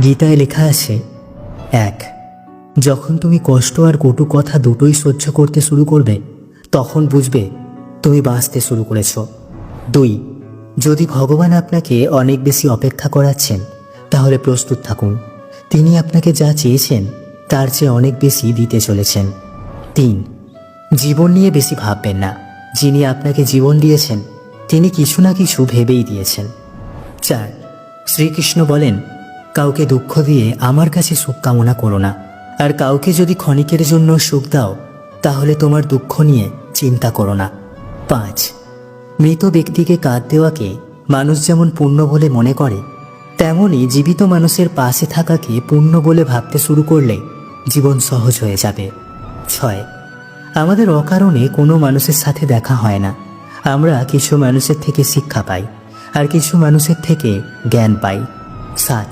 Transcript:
গীতায় লেখা আছে, 1. যখন তুমি কষ্ট আর কটু কথা দুটোই সহ্য করতে শুরু করবে, তখন বুঝবে তুমি বাঁচতে শুরু করেছ। 2. যদি ভগবান আপনাকে অনেক বেশি অপেক্ষা করাচ্ছেন, তাহলে প্রস্তুত থাকুন। তিনি আপনাকে যা চেয়েছেন তার চেয়ে অনেক বেশি দিতে চলেছেন। 3. জীবন নিয়ে বেশি ভাববেন না। যিনি আপনাকে জীবন দিয়েছেন তিনি কিছু না কিছু ভেবেই দিয়েছেন। 4. শ্রীকৃষ্ণ বলেন, কাউকে দুঃখ দিয়ে আমার কাছে সুখ কামনা করো না, আর কাউকে যদি ক্ষণিকের জন্য সুখ দাও তাহলে তোমার দুঃখ নিয়ে চিন্তা করো না। 5. মৃত ব্যক্তিকে কাঁদ দেওয়াকে মানুষ যেমন পুণ্য বলে মনে করে, তেমনি জীবিত মানুষের পাশে থাকাকে পুণ্য বলে ভাবতে শুরু করলে জীবন সহজ হয়ে যাবে। 6. আমাদের অকারণে কোনো মানুষের সাথে দেখা হয় না। আমরা কিছু মানুষের থেকে শিক্ষা পাই আর কিছু মানুষের থেকে জ্ঞান পাই। 7.